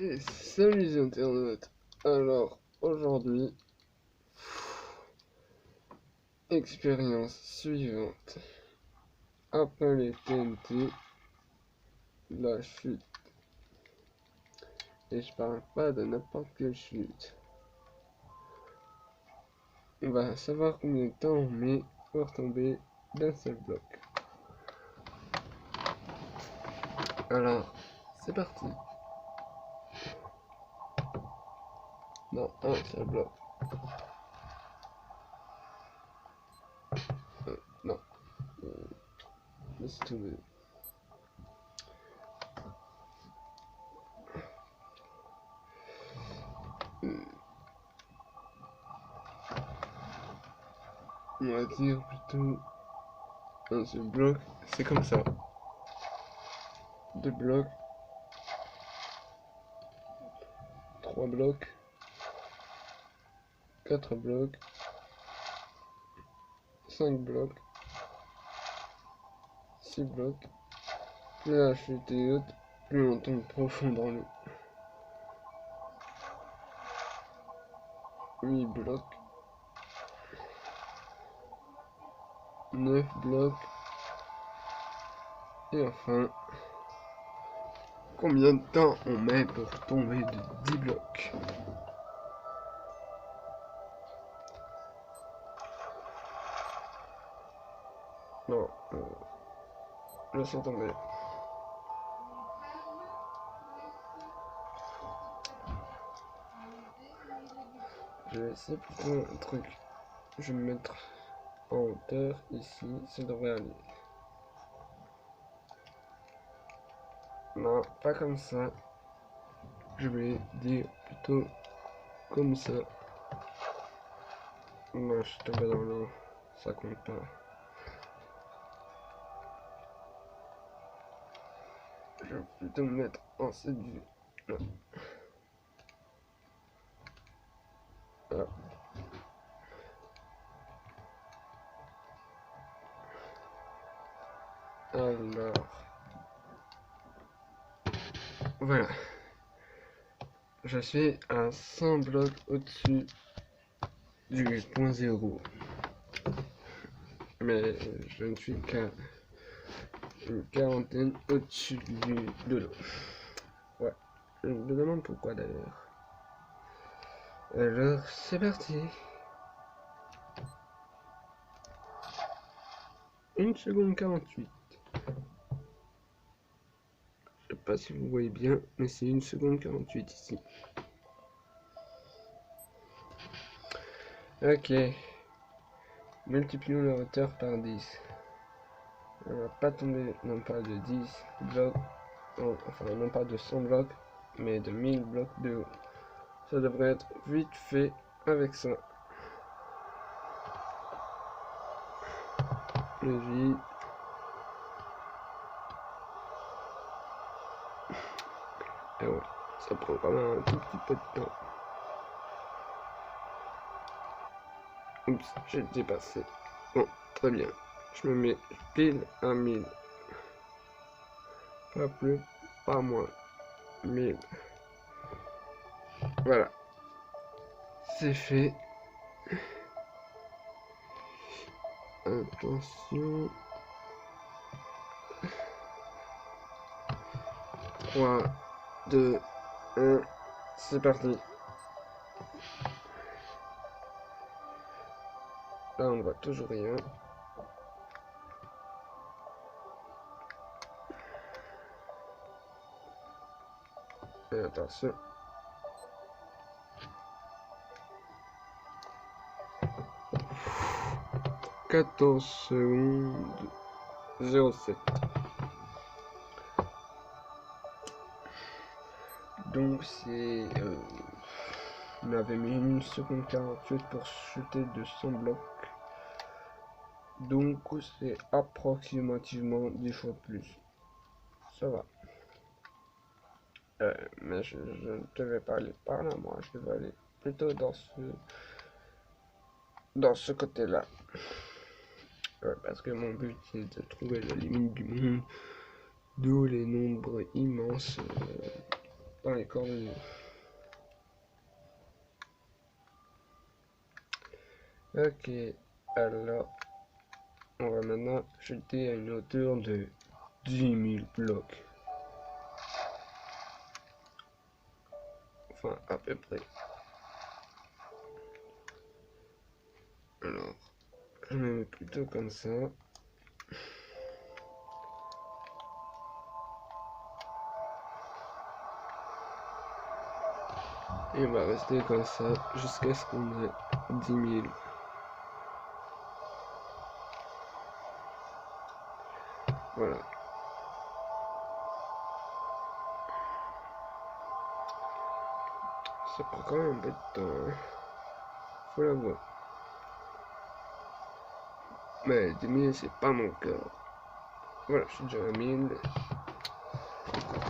Et salut les internautes. Alors aujourd'hui, expérience suivante. Après les TNT, la chute. Et je parle pas de n'importe quelle chute. On va savoir combien de temps on met pour tomber d'un seul bloc. Alors, c'est parti. Non, un seul bloc. Non. Laisse tomber. On va dire plutôt un seul bloc. C'est comme ça. Deux blocs. 3 blocs. 4 blocs. 5 blocs. 6 blocs. Plus la chute est haute, plus on tombe profond dans l'eau. 8 blocs. 9 blocs. Et enfin, combien de temps on met pour tomber de 10 blocs? Non, laissons tomber. Je vais essayer plutôt un truc. Je vais me mettre en hauteur ici, ça devrait aller. Non, pas comme ça. Je vais dire plutôt comme ça. Non, je suis tombé dans l'eau. Ça compte pas. Je vais plutôt me mettre en cette vue. Là. Là. Alors. Voilà. Je suis à 100 blocs au-dessus du point zéro. Mais je ne suis qu'à une quarantaine au-dessus de l'eau. Ouais. Je me demande pourquoi d'ailleurs. Alors, c'est parti. 1 seconde 48. Je sais pas si vous voyez bien, mais c'est 1 seconde 48 ici. Ok. Multiplions la hauteur par 10. On va pas tomber non pas de 10 blocs, enfin non pas de 100 blocs, mais de 1000 blocs de haut. Ça devrait être vite fait avec ça. Le vide. Et ouais, ça prend quand même un tout petit peu de temps. Oups, j'ai dépassé. Bon, très bien. Je me mets pile à 1000. Pas plus, pas moins. 1000. Voilà. C'est fait. Attention. 3, 2, 1. C'est parti. Là, on ne voit toujours rien. Et attention. 14 secondes 07. Donc c'est... on avait mis 1 seconde 48 pour chuter de 100 blocs. Donc c'est approximativement 10 fois plus. Ça va. Mais je ne devais pas aller par là, moi. Je devais aller plutôt dans ce côté-là. Parce que mon but c'est de trouver la limite du monde. D'où les nombres immenses dans les coordonnées. Ok, alors on va maintenant jeter à une hauteur de 10 000 blocs. Enfin, à peu près. Alors, je me mets plutôt comme ça. Et on va rester comme ça jusqu'à ce qu'on ait 10 000. Voilà. Ça prend quand même un peu de temps, hein. Faut l'avouer. Mais 10 000, c'est pas mon cœur. Voilà, je suis déjà à 1000.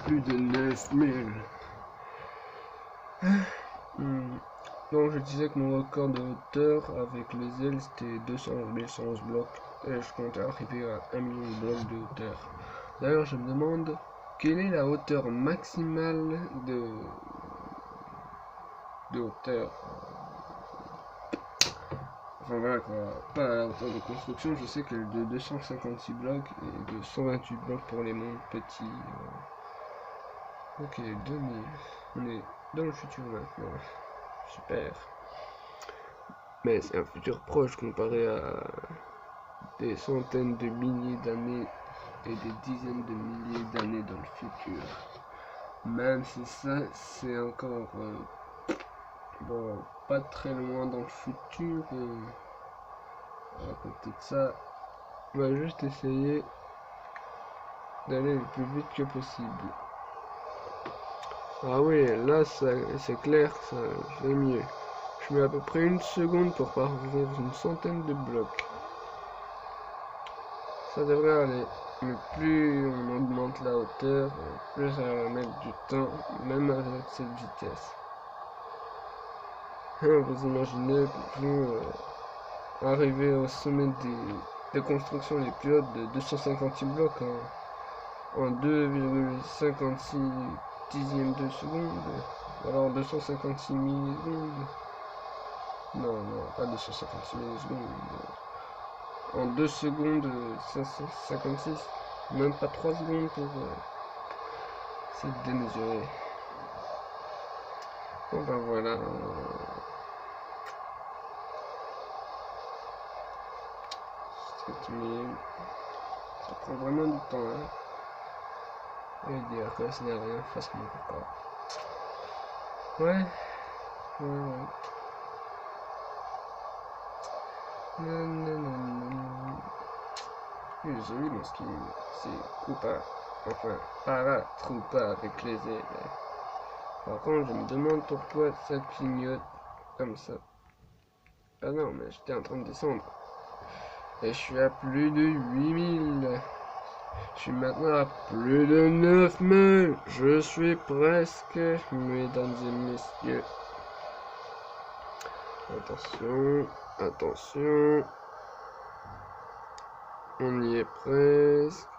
Plus de 9000. Donc je disais que mon record de hauteur avec les ailes c'était 211 blocs et je comptais arriver à 1 million de blocs de hauteur. D'ailleurs je me demande quelle est la hauteur maximale de hauteur. Enfin voilà quoi, pas la hauteur de construction, je sais qu'elle est de 256 blocs et de 128 blocs pour les mondes petits. Ok, 2000. On est dans le futur maintenant. Super. Mais c'est un futur proche comparé à des centaines de milliers d'années et des dizaines de milliers d'années dans le futur. Même si ça, c'est encore bon, pas très loin dans le futur. À côté de ça, on va juste essayer d'aller le plus vite que possible. Ah oui, là c'est clair que ça fait mieux. Je mets à peu près 1 seconde pour parcourir une centaine de blocs. Ça devrait aller. Mais plus on augmente la hauteur, plus ça va mettre du temps, même avec cette vitesse. Vous imaginez, vous arriver au sommet des constructions les plus hautes de 256 blocs en 2,56 dixièmes de seconde, alors 256 millisecondes. Non, pas 256 millisecondes. En 2 secondes 556, même pas 3 secondes pour c'est démesuré. Bon ben voilà. 7000. Ça prend vraiment du temps, hein. Et dire que ce n'est rien face à mon record. Ouais. J'ai vu mon ski, c'est Koopa, enfin Paratroopa avec les ailes. Par contre, je me demande pourquoi ça clignote comme ça. Ah non, mais j'étais en train de descendre. Et je suis à plus de 8000. Je suis maintenant à plus de 9000. Je suis presque, mesdames et messieurs. Attention, attention. On y est presque.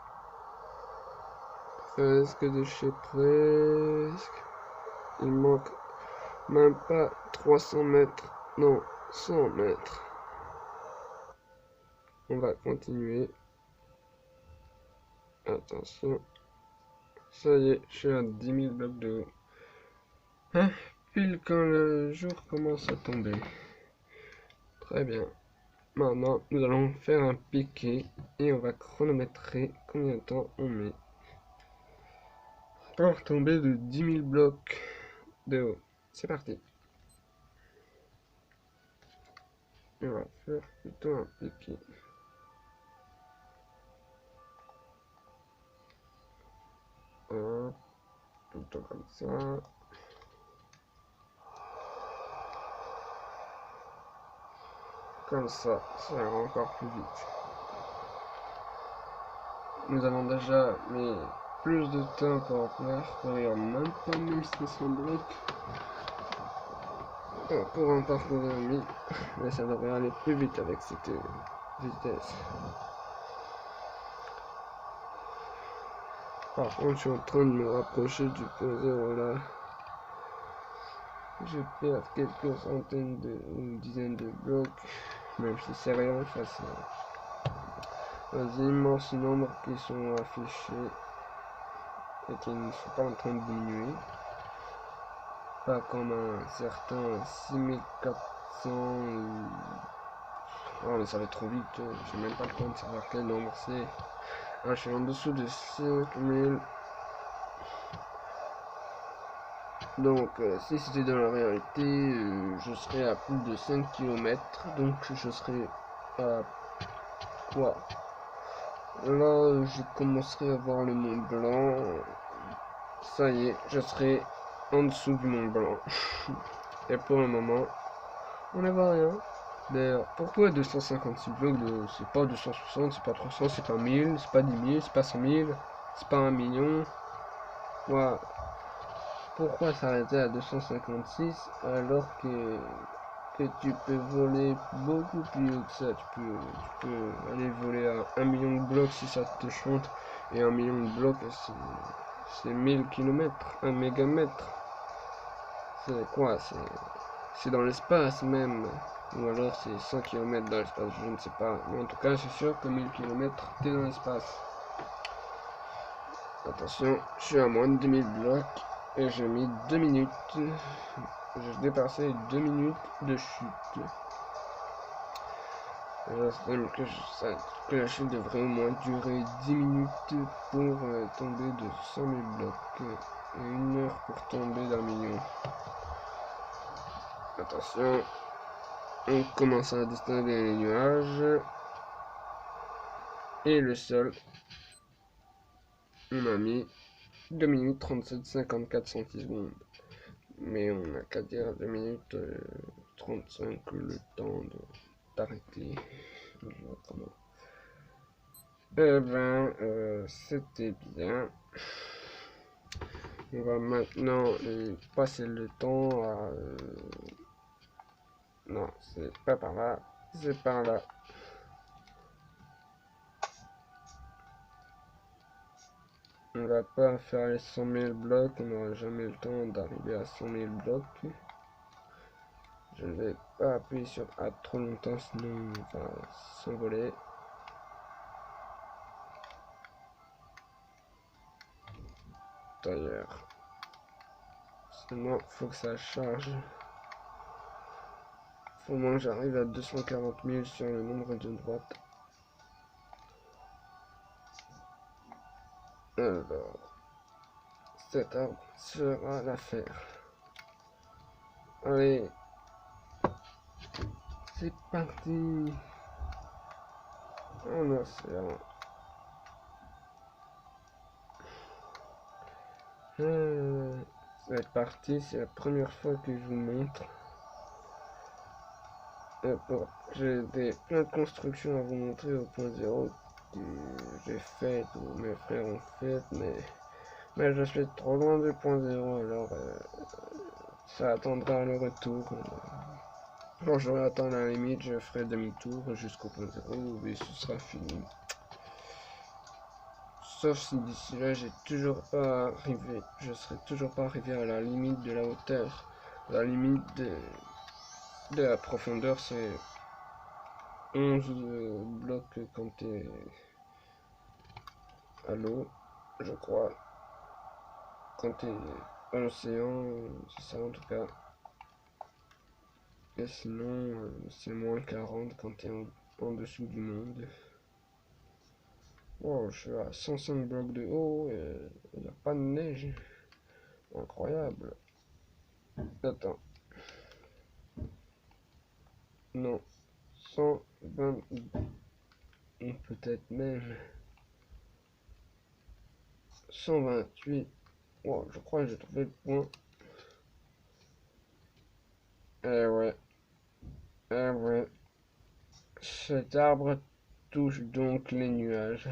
Presque de chez presque. Il manque même pas 300 mètres. Non, 100 mètres. On va continuer. Attention. Ça y est, je suis à 10 000 blocs de haut. Hein? Pile quand le jour commence à tomber. Très bien. Maintenant, nous allons faire un piqué et on va chronométrer combien de temps on met pour tomber de 10 000 blocs de haut. C'est parti. On va faire plutôt un piqué. Plutôt comme ça. Comme ça ira encore plus vite. Nous avons déjà mis plus de temps pour parcourir même pas 1500 blocs. Pour en parcourir 1000, mais ça devrait aller plus vite avec cette vitesse. Par contre, je suis en train de me rapprocher du point zéro là. Je perds quelques centaines ou dizaines de blocs, même si c'est rien face aux immenses nombres qui sont affichés et qui ne sont pas en train de diminuer. Pas comme un certain 6400 ou... Oh mais ça va trop vite, j'ai même pas le temps de savoir quel nombre c'est. Ah, je suis en dessous de 5000. Donc si c'était dans la réalité, je serais à plus de 5 km. Donc je serais à quoi? Là, je commencerai à voir le Mont Blanc. Ça y est, je serai en dessous du Mont Blanc. Et pour le moment, on ne voit rien. D'ailleurs, pourquoi 256 blocs de... C'est pas 260, c'est pas 300, c'est pas 1000, c'est pas 10 000, c'est pas 100 000, c'est pas 1 million. Voilà. Pourquoi s'arrêter à 256 alors que tu peux voler beaucoup plus haut que ça? Tu peux aller voler à 1 million de blocs si ça te chante. Et 1 million de blocs, c'est 1000 km, 1 mégamètre. C'est quoi? C'est dans l'espace même. Ou alors c'est 100 km dans l'espace, je ne sais pas. Mais en tout cas, c'est sûr que 1000 km, t'es dans l'espace. Attention, je suis à moins de 2000 blocs. Et j'ai mis 2 minutes. J'ai dépassé 2 minutes de chute. J'estime que la chute devrait au moins durer 10 minutes pour tomber de 100 000 blocs. Et 1 heure pour tomber d'1 million. Attention. On commence à distinguer les nuages. Et le sol. On a mis 2 minutes 37 54 centisecondes. Mais on n'a qu'à dire 2 minutes 35 le temps d'arrêter. Eh ben, c'était bien. On va maintenant passer le temps à... Non, c'est pas par là, c'est par là. On va pas faire les 100 000 blocs, on n'aura jamais le temps d'arriver à 100 000 blocs. Je ne vais pas appuyer sur A trop longtemps, sinon on va s'envoler. D'ailleurs, seulement faut que ça charge. Faut au moins que j'arrive à 240 000 sur le nombre de droite. Alors, cet arbre sera l'affaire. Allez, c'est parti. En océan. C'est parti, c'est la première fois que je vous montre. Bon, j'ai plein de constructions à vous montrer au point zéro que j'ai fait ou mes frères ont fait, mais je suis trop loin du point zéro, alors ça attendra le retour. Quand j'aurai atteint la limite, je ferai demi-tour jusqu'au point zéro et ce sera fini. Sauf si d'ici là j'ai toujours pas arrivé, je serai toujours pas arrivé à la limite de la hauteur. La limite de la profondeur, c'est 11 blocs quand t'es à l'eau, je crois. Quand t'es à l'océan, c'est ça en tout cas. Et sinon, c'est moins 40 quand t'es en dessous du monde. Wow, je suis à 105 blocs de haut et il n'y a pas de neige. Incroyable. Attends. Non. 120. Peut-être même 128. Wow, je crois que j'ai trouvé le point. Eh ouais. Eh ouais. Cet arbre touche donc les nuages.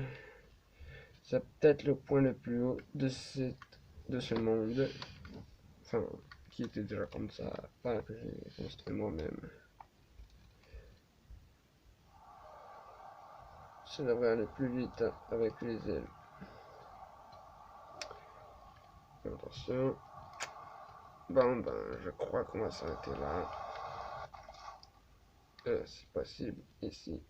C'est peut-être le point le plus haut de ce monde. Enfin, qui était déjà comme ça, pas que j'ai construit moi-même. Ça devrait aller plus vite avec les ailes. Attention. Bon, ben, je crois qu'on va s'arrêter là. Si possible, ici.